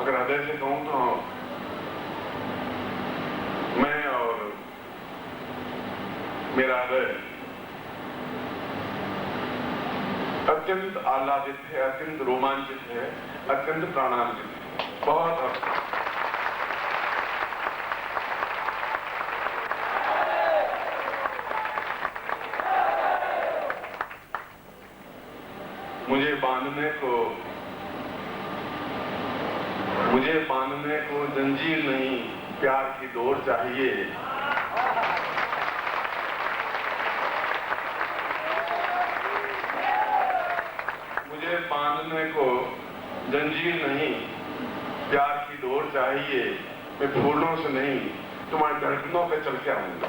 अगर हृदय से कहूं तो मैं और मेरा हृदय अत्यंत आह्लादित है, अत्यंत रोमांचित है, अत्यंत प्राणांचित है। बहुत मुझे बांधने को जंजीर नहीं, प्यार की डोर चाहिए। मुझे बांधने को जंजीर नहीं, प्यार की डोर चाहिए। मैं फूलों से नहीं, तुम्हारे धड़कनों पे चल के आऊंगा।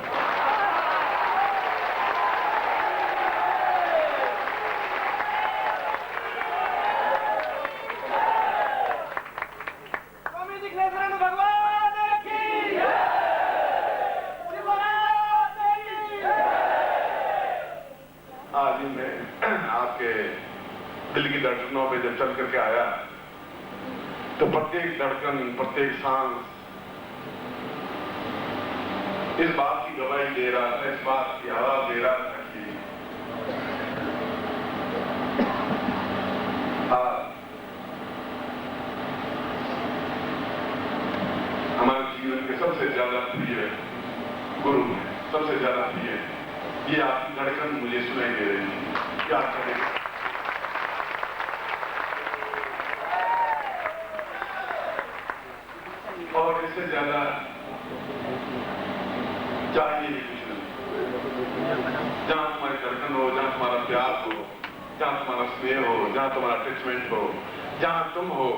आज ही मैं आपके दिल की धड़कनों पे जब चल करके आया तो प्रत्येक धड़कन, प्रत्येक सांस इस बात की गवाही दे रहा था, इस बात की आवाज दे रहा था कि हमारे जीवन के सबसे ज्यादा प्रिय गुरु है, सबसे ज्यादा प्रिय। ये आपकी धड़कन मुझे सुनाई दे रही है। क्या करें? और इससे ज्यादा चाहिए ही कुछ नहीं। जहां तुम्हारी धड़कन हो, जहां तुम्हारा प्यार हो, जहां तुम्हारा स्नेह हो, जहां तुम्हारा अटैचमेंट हो, जहां तुम हो,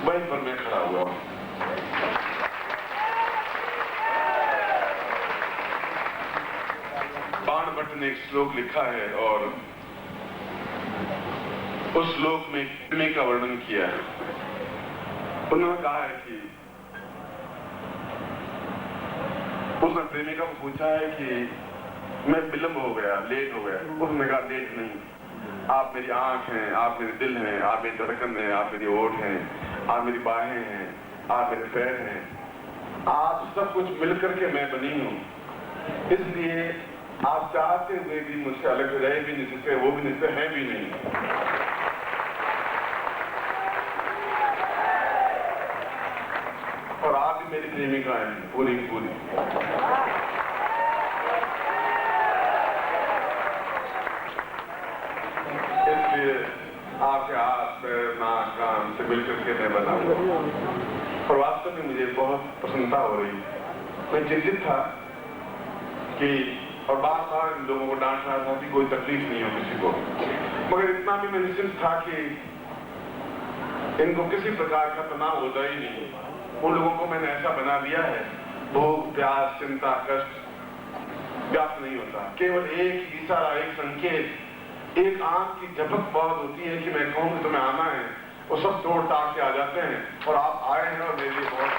वहीं पर मैं खड़ा हुआ हूं। बाणभट्ट ने एक श्लोक लिखा है और उस श्लोक में प्रेमी का वर्णन किया है। उन्होंने कहा है कि उसने प्रेमिका को पूछा है कि मैं विलंब हो गया, लेट हो गया। उसने कहा लेट नहीं, आप मेरी आंख हैं, आप मेरे दिल हैं, आप मेरी धड़कन हैं, आप मेरी ओठ हैं, आप मेरी बाहें हैं, आप मेरे पैर हैं, आप सब कुछ मिलकर के मैं बनी हूं। इसलिए आप चाहते हुए भी मुझसे अलग रहे भी नहीं सकते, वो भी नहीं सकते, हैं भी नहीं। और आप भी मेरी प्रेमिका हैं, पूरी पूरी। इसलिए आपके हाथ पैर नाक कान से मिलकर के मैं बना हूं। और वास्तव में मुझे बहुत प्रसन्नता हो रही है। मैं चिंतित था कि और बार-बार इन लोगों को डांट रहा था कि कोई तकलीफ नहीं हो किसी को, मगर इतना भी मैं निश्चिंत था कि इनको किसी प्रकार का तनाव होता ही नहीं। उन लोगों को मैंने ऐसा बना दिया है, भूख, प्यास, चिंता, कष्ट व्याप्त नहीं होता। केवल एक इशारा, एक संकेत, एक आंख की झपक बहुत होती है कि मैं कहूं कि तुम्हें आना है, वो सब तोड़ ताड़ के आ जाते हैं। और आप आए हैं और मेरे लिए बहुत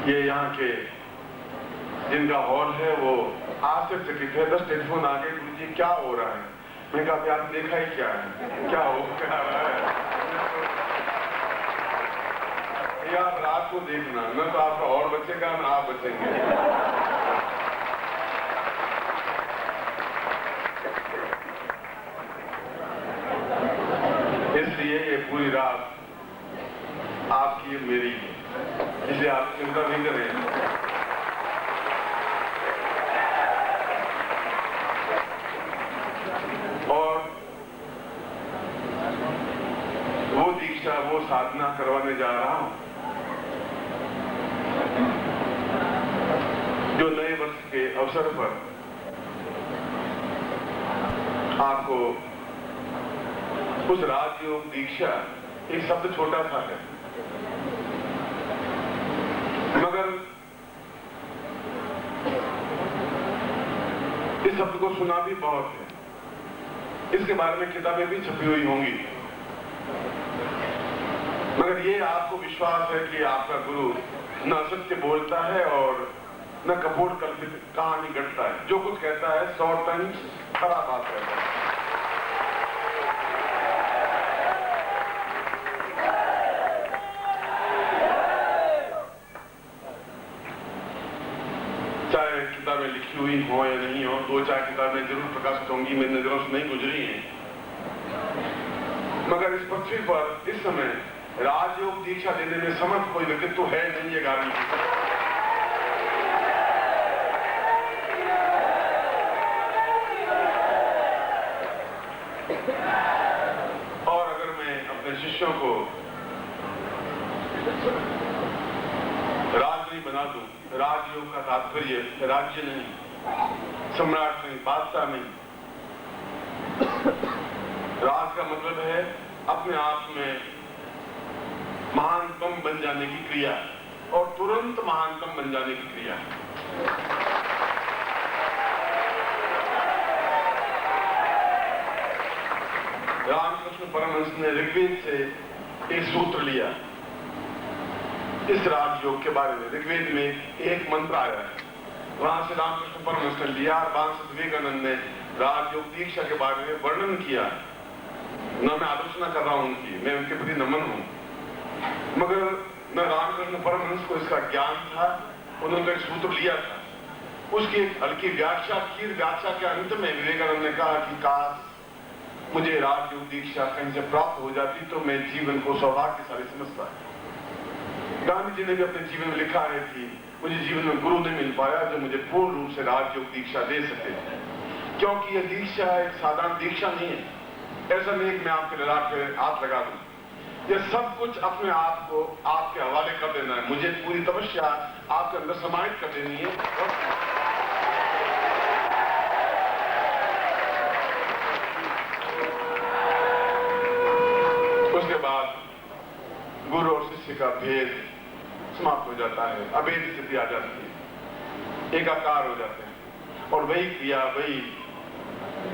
ये यहाँ के जिनका हॉल है वो आश्चर्यचकित है। 10 टेलीफोन आ गए, गुरुजी क्या हो रहा है? मैंने कहा आपने देखा ही क्या है, क्या हो क्या रहा है? ये आप रात को देखना, न तो आपका और बचेगा न आप बचेंगे। इसलिए ये पूरी रात आपकी मेरी, इसलिए आप चिंता नहीं करें। और वो दीक्षा, वो साधना करवाने जा रहा हूं जो नए वर्ष के अवसर पर आपको उस राजयोग दीक्षा, एक शब्द छोटा सा है मगर इस शब्द को सुना भी बहुत है। इसके बारे में किताबें भी छपी हुई होंगी, मगर ये आपको विश्वास है कि आपका गुरु न असत्य बोलता है और न कपोल कल्पित कहानी घटता है। जो कुछ कहता है 100 टन खरा बात कहता है। चाहे किताबें लिखी हुई हो या नहीं हो, 2-4 किताबें जरूर प्रकाशित होंगी, मेरी नजरों से नहीं गुजरी हैं, मगर इस पृथ्वी पर इस समय राजयोग दीक्षा देने में समर्थ कोई व्यक्तित्व तो है नहीं, ये गारंटी। और अगर मैं अपने शिष्यों को राज नहीं बना दूं, राजयोग का तात्पर्य राज्य नहीं, सम्राट नहीं, बादशाह नहीं। राज का मतलब है अपने आप में महानतम बन जाने की क्रिया और तुरंत महानतम बन जाने की क्रिया। रामकृष्ण परमहंस ने ऋग्वेद से एक सूत्र लिया इस राजयोग के बारे में। ऋग्वेद में एक मंत्र आया है, वहां से रामकृष्ण परमहंस ने लिया और वहां से विवेकानंद ने राजयोग दीक्षा के बारे में वर्णन किया। न मैं आलोचना कर रहा हूं उनकी, मैं उनके प्रति नमन हूं, मगर न रामकृष्ण परमहंस को इसका ज्ञान था। उन्होंने एक सूत्र लिया था, उसकी एक हल्की व्याख्या की। व्याख्या के अंत में विवेकानंद ने कहा कि काश मुझे राजयोग दीक्षा कहीं से प्राप्त हो जाती तो मैं जीवन को सौभाग्यशाली समझता। गांधी जी ने भी अपने जीवन में लिखा है कि मुझे जीवन में गुरु नहीं मिल पाया जो मुझे पूर्ण रूप से राजयोग दीक्षा दे सके, क्योंकि यह दीक्षा एक साधारण दीक्षा नहीं है। ऐसा नहीं कि मैं आपके ललाट पे हाथ लगा दूं, यह सब कुछ अपने आप को आपके हवाले कर देना है। मुझे पूरी तपस्या आपके अंदर समाहित कर देनी है। उसके बाद गुरु और शिष्य का भेद समाप्त हो जाता है, अभेद स्थिति आ जाती है, एकाकार हो जाते हैं। और वही क्रिया, वही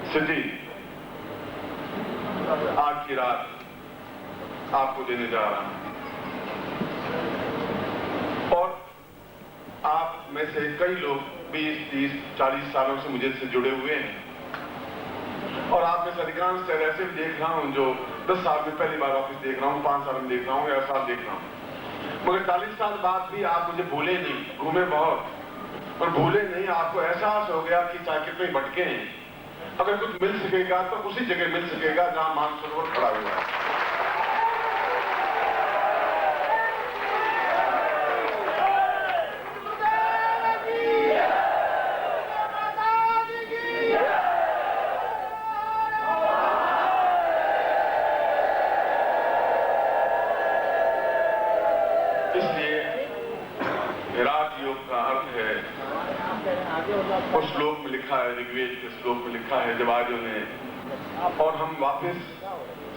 स्थिति आज की रात आपको देने जा रहा हूं। और आप में से कई लोग 20, 30, 40 सालों से मुझे से जुड़े हुए हैं, और आप में से अधिकांश शहर ऐसे भी देख रहा हूं जो 10 साल में पहली बार ऑफिस देख रहा हूं, 5 साल में देख रहा हूं या 8 साल देख रहा हूं, मगर 40 साल बाद भी आप मुझे भूले नहीं। घूमे बहुत और भूले नहीं। आपको एहसास हो गया कि चाहे कितने भटके हैं, अगर कुछ मिल सकेगा तो उसी जगह मिल सकेगा जहां मानसरोवर खड़ा हुआ है। उस श्लोक में लिखा है, ऋग्वेद के श्लोक में लिखा है, जब आर्यों ने, और हम वापस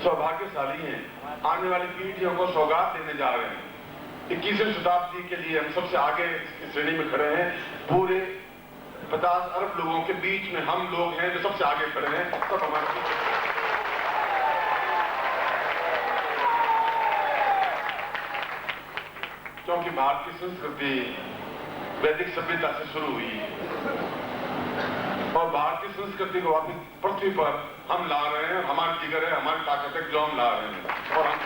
सौभाग्यशाली हैं, आने वाली पीढ़ियों को सौगात देने जा रहे हैं। 21वीं शताब्दी के लिए हम सबसे आगे इस श्रेणी में खड़े हैं। पूरे 50 अरब लोगों के बीच में हम लोग हैं जो सबसे आगे खड़े हैं। सब हमारे क्योंकि भारत की संस्कृति वैदिक सभ्यता से शुरू हुई और भारतीय संस्कृति को वापस पृथ्वी पर हम ला रहे हैं। हमारी जिगर है, हमारी ताकत है जो हम ला रहे हैं। और हम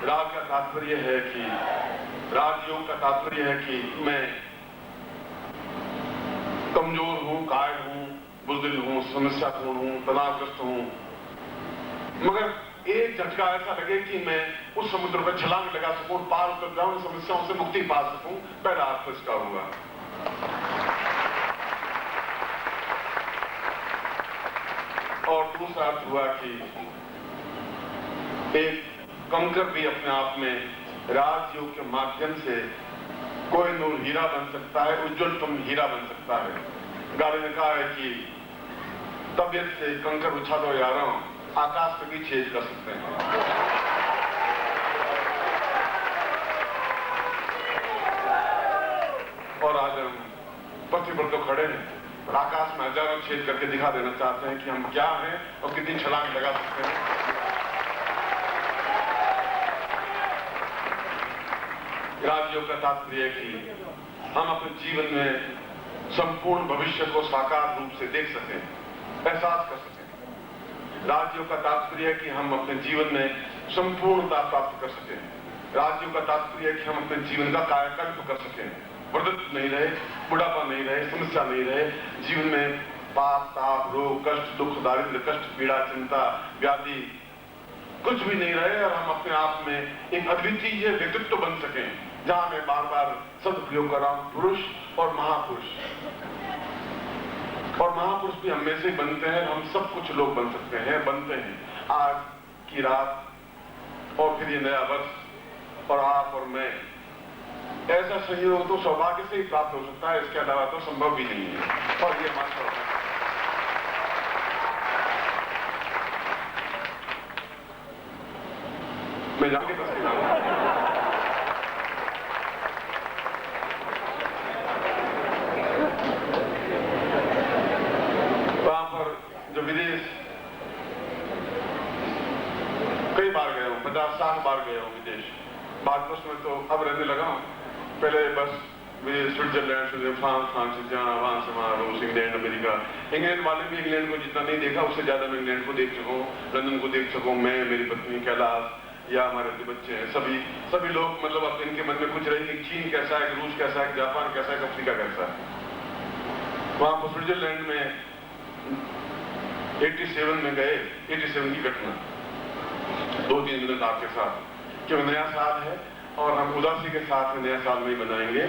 राज का तात्पर्य है कि, राजयोग का तात्पर्य है कि मैं कमजोर हूं, कायर हूं, बुज़दिल हूं, समस्यापूर्ण हूं, तनावग्रस्त हूं, मगर एक झटका ऐसा लगे कि मैं उस समुद्र पर छलांग लगा सकूं, पार उतर जाऊं, समस्याओं से मुक्ति पा सकूं। पहला अर्थ इसका हुआ। और दूसरा अर्थ हुआ कि एक कंकर भी अपने आप में राजयोग के माध्यम से कोई नूर हीरा बन सकता है, उज्जवलतम हीरा बन सकता है। गाड़ी ने कहा है कि तबियत से कंकर उछालो यारों, आकाश पे भी छेद कर सकते हैं। और आज हम पृथ्वी पर तो खड़े हैं, और आकाश में हजारों छेद करके दिखा देना चाहते हैं कि हम क्या हैं और कितनी छलांग लगा सकते हैं। राजयोग का तात्पर्य है कि हम अपने जीवन में संपूर्ण भविष्य को साकार रूप से देख सकें, एहसास कर सकें। राजयोग का तात्पर्य है कि हम अपने जीवन में संपूर्णता प्राप्त कर सकें। राजयोग का तात्पर्य है कि हम अपने जीवन का कायाकल्प कर सकें, वृद्धत्व नहीं रहे, बुढ़ापा नहीं रहे, समस्या नहीं रहे, जीवन में पाप, ताप, रोग, कष्ट, दुख, दारिद्र्य, कष्ट, पीड़ा, चिंता, व्याधि कुछ भी नहीं रहे और हम अपने आप में एक अद्वितीय व्यक्तित्व बन सकें, जहां मैं बार बार शब्द प्रयोग कर रहा हूं, पुरुष और महापुरुष। और महापुरुष भी हम में से बनते हैं, हम सब कुछ लोग बन सकते हैं, बनते हैं। आज की रात और फिर ये नया वर्ष और आप और मैं, ऐसा संयोग तो सौभाग्य से ही प्राप्त हो सकता है, इसके अलावा तो संभव भी नहीं है। और ये मात्र मैं जाके वहां पर जो विदेश कई बार गया हूं, 50-60 बार गया हूं विदेश। भारतवर्ष में तो अब रहने लगा हूं, पहले बस स्विट्जरलैंड, फ्रांस से जहाँ, वहां से वहां, रूस, इंग्लैंड, अमेरिका। इंग्लैंड वाले भी इंग्लैंड को जितना नहीं देखा, उससे ज्यादा मैं इंग्लैंड को देख सकूं, लंदन को देख सकूं, मैं, मेरी पत्नी, कैलाश या हमारे जो बच्चे हैं, सभी लोग, मतलब अब इनके मन में कुछ रही कि चीन कैसा है, रूस कैसा है, जापान कैसा है, अफ्रीका कैसा है। वहां पर स्विट्जरलैंड में 87 में गए, 87 की घटना, 2-3 मिनट आपके साथ, क्योंकि नया साल है और हम उदासी के साथ नया साल नहीं बनाएंगे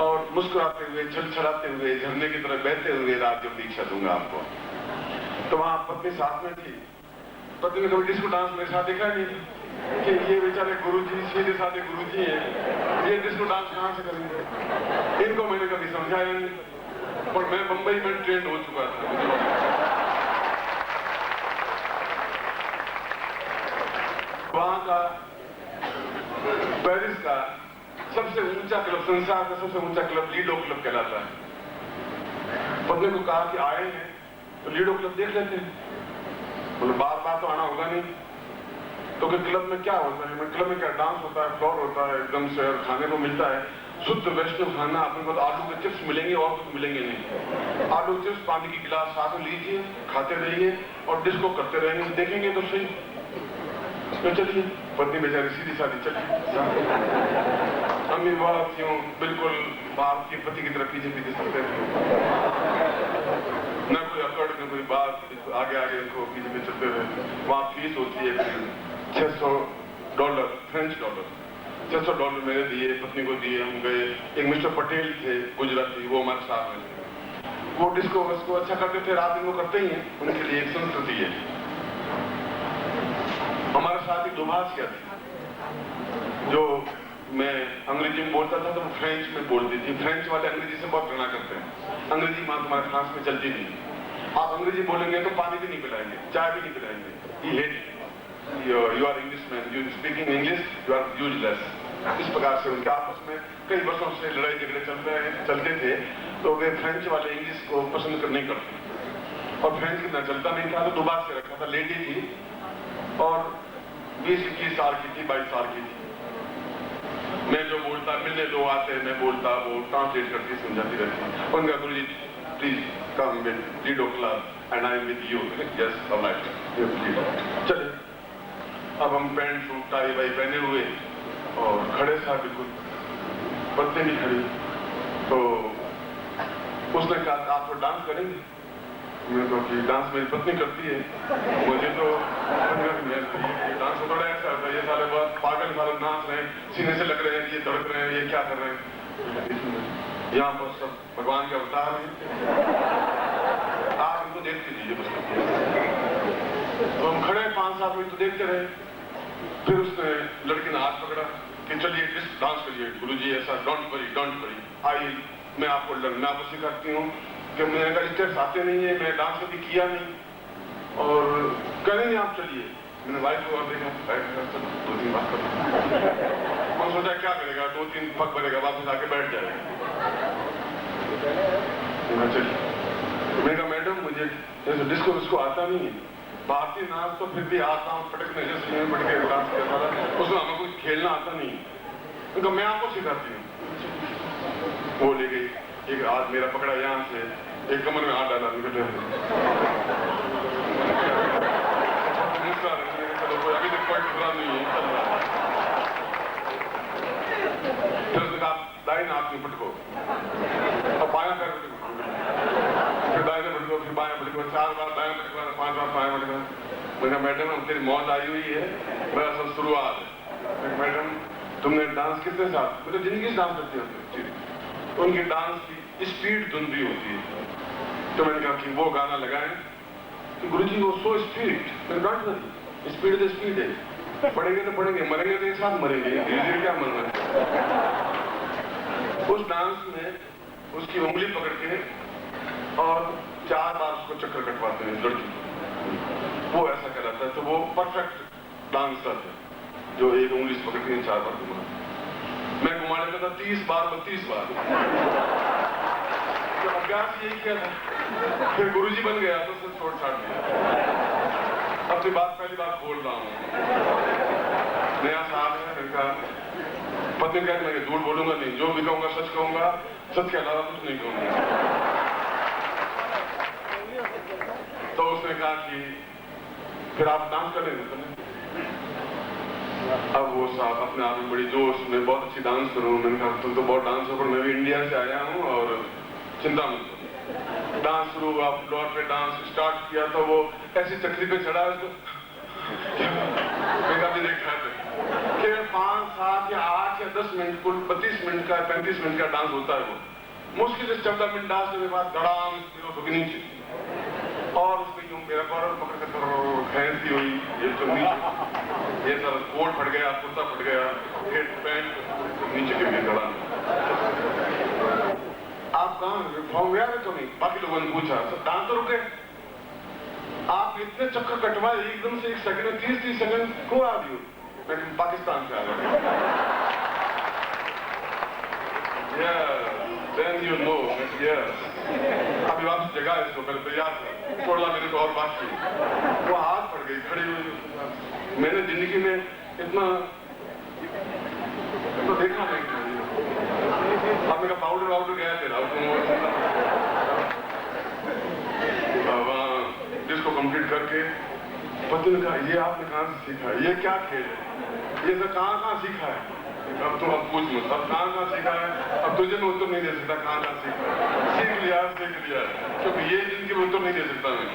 और मुस्कुराते हुए, छलछलाते हुए, झरने की तरह बहते हुए राजयोग दीक्षा दूंगा आपको। तो वहां पत्नी साथ में थी, पत्नी ने कभी डिस्को डांस मेरे साथ देखा नहीं कि ये बेचारे गुरुजी, सीधे साधे गुरुजी हैं, ये डिस्को डांस कहां से करेंगे। इनको मैंने कभी समझाया नहीं और मैं बंबई में ट्रेंड हो चुका था। वहां का पेरिस का सबसे ऊंचा क्लब, संसार का सबसे ऊंचा क्लब लीडो क्लब कहलाता है। पत्नी को कहा कि आए हैं तो लीडो क्लब देख लेते हैं। मतलब बार बार तो आना होगा नहीं, तो क्लब में क्या होता है, क्लब में क्या डांस होता है, फ्लोर होता है एकदम से, और खाने को मिलता है शुद्ध वैष्णव खाना। अपने को आलू के चिप्स मिलेंगे और कुछ मिलेंगे नहीं। आलू चिप्स, पानी की गिलास साथ में लीजिए, खाते रहिए और डिस्को करते रहेंगे, देखेंगे तो सही। तो चलिए, पत्नी बेचारी सीधी साधी चली, अम्मी बात क्यों बिल्कुल बाप के पति की तरफ पीछे पीछे चलते थे, न कोई अकड़ न कोई बात, आगे आगे इनको पीछे पीछे चलते रहे। वहां फीस होती है $600, फ्रेंच डॉलर, $600 मेरे दिए, पत्नी को दिए, हम गए। एक मिस्टर पटेल थे गुजराती, वो हमारे साथ में थे। वो डिस्को उसको अच्छा करते थे, रात दिन को करते ही हैं, उनके लिए एक संस्कृति है। हमारे साथ एक दुभाषिया थी, जो मैं अंग्रेजी में बोलता था तो वो फ्रेंच में बोलती थी। फ्रेंच वाले अंग्रेजी से बहुत घृणा करते हैं, अंग्रेजी मां तुम्हारे फ्रांस में चलती नहीं। आप अंग्रेजी बोलेंगे तो पानी भी नहीं पिलाएंगे, चाय भी नहीं पिलाएंगे। You are English man, you speaking English, you are useless. इस प्रकार से उनके आपस में कई वर्षों से लड़ाई झगड़े चलते थे। तो वे फ्रेंच वाले इंग्लिश को पसंद नहीं करते और फ्रेंच कितना चलता नहीं था, तो दुबार से रखा था। लेडी थी और 20-21 साल की थी, 22 साल की थी। मैं जो बोलता, मिलने दो आते, मैं बोलता, वो ट्रांसलेट करती, समझाती रहती। उनका गुरु जी please come with Lido club and I am with you. Yes alright, चले। अब हम पैंट सूट टाई वाई पहने हुए और खड़े था, बिल्कुल पत्नी नहीं खड़ी। तो उसने कहा आप तो डांस करेंगे? मैं तो कि डांस मेरी पत्नी करती है, मुझे तो डांस तो थोड़ा ऐसा होता है, ये सारे बहुत पागल सारे नाच रहे हैं, सीने से लग रहे हैं, ये धड़क रहे हैं, ये क्या कर रहे हैं। यहाँ पर सब भगवान के अवतार हैं, आप इनको देखते दीजिए बस। तो हम खड़े 5-7 मिनट तो देखते रहे। फिर उसने लड़की ने हाथ पकड़ा कि चलिए डांस करिए गुरुजी, ऐसा डोंट वरी आई, मैं आपको सिखाती हूँ कि मैंने कहा स्टेप्स आते नहीं है, मैं डांस कभी किया नहीं और करेंगे आप, चलिए। मैंने वाइफ को और देखा, 2-3 बात कर। मैं सोचा क्या करेगा, 2-3 पग भरेगा, वापस आके बैठ जाएगा। मैंने कहा मैडम मुझे डिस्को उसको आता नहीं है, भारतीय नाच तो फिर भी आता हूँ, पटकने जैसे पटके डांस करता था, उसमें हमें कुछ खेलना आता नहीं। उनका मैं आपको सिखाती हूँ। वो ले गई, एक हाथ मेरा पकड़ा यहाँ से, एक कमर में हाथ डाला, चलो कोई अभी तक कोई खतरा नहीं है, चल रहा। फिर उसने कहा दाहिने हाथ में पटको, अब बायां पैर पटको, फिर दाहिने पटको, फिर बायां पटको, 4 बार दायां पटको, 5 बार बायां पटको। मैंने कहा मैडम अब तेरी मौत आई हुई है, मेरा सब शुरुआत है। मैडम तुमने डांस कितने साल, मतलब जिंदगी से डांस करती हो? उनकी डांस की स्पीड धुंधली होती है। तो मैंने कहा कि वो गाना लगाएं। तो गुरुजी वो सो स्पीड, मैंने कहा स्पीड तो स्पीड है, पढ़ेंगे तो पढ़ेंगे, मरेंगे तो एक साथ मरेंगे, धीरे क्या मरना है। उस डांस में उसकी उंगली पकड़ के और 4 बार उसको चक्कर कटवाते हैं लड़की, वो ऐसा कहलाता है। तो वो परफेक्ट डांसर है जो एक उंगली से पकड़ के 4 बार घुमा। मैं घुमा लेता था 30 बार 32 बार। तो अभ्यास यही किया था, फिर गुरुजी बन गया तो उसने छोड़ छाड़ दिया। अपनी बात पहली बार बोल रहा हूँ, नया साल है, इनका पत्नी कहते मैं झूठ बोलूंगा नहीं, जो भी कहूंगा सच कहूंगा, सच के अलावा कुछ नहीं कहूंगा। तो उसने कहा कि फिर आप डांस करेंगे? अब वो साहब अपने आप में बड़ी जोश में बहुत अच्छी डांस करूँ। मैंने कहा तुम तो बहुत डांस हो, पर मैं भी इंडिया से आया हूँ और चिंता मत करो। डांस शुरू हुआ, फ्लोर पे डांस स्टार्ट किया तो वो ऐसी चक्री पे चढ़ा उसको भी देखा था। फिर 5, 7 या 8 या 10 मिनट, कुल 32 मिनट का 35 मिनट का डांस होता है। वो मुश्किल से 14 मिनट डांस करने के बाद धड़ाम नीचे, और उसमें यूं मेरा कॉलर पकड़ कर खैंसी हुई, ये तो नीचे, ये सर कोट फट गया, कुर्ता फट गया, फिर पैंट नीचे गिर गया धड़ाम। आप कहाँ फॉर्म गया है? तो नहीं। बाकी लोगों ने पूछा सर डांस तो रुके, आप इतने चक्कर कटवाए एकदम से 1 सेकंड में 30 सेकंड को आ रही हो? मैं पाकिस्तान से आ गया। Then you know, yes. अभी वापस जगह है इसको, पहले तैयार था, छोड़ा मेरे को और बात की। वो हाथ पड़ गई, खड़ी हुई। मैंने जिंदगी में इतना तो देखा नहीं। आपने का पाउडर गया तेरा, वहाँ जिसको कंप्लीट करके पति ने कहा ये आपने कहाँ से सीखा है, ये क्या खेल है, ये सब कहाँ सीखा है? अब तुम अब पूछ मत, अब कहाँ सीखा है? अब तुझे मैं उत्तर नहीं दे सकता कहाँ सीखा है। सीख लिया, क्योंकि ये जिनकी मैं उत्तर नहीं दे सकता मैं।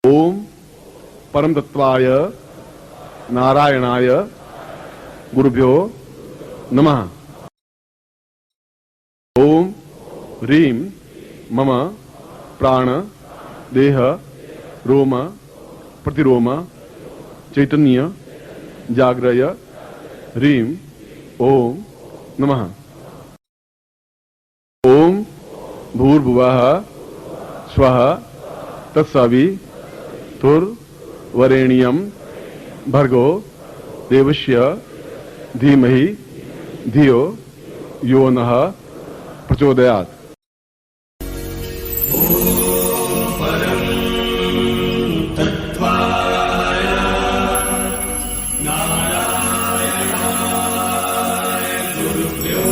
ओम परम तत्वाय नारायणाय गुरुभ्यो नमः। ओम ह्रीं मम प्राण देह रोम प्रतिरोम चैतन्य जाग्रय ह्रीं ओम नमः। ओम भूर्भुवः स्वः तत्सवितुर्वरेण्यं भर्गो देवस्य धीमहि धियो यो नः प्रचोदयात्। नारायणाय गुरुभ्यो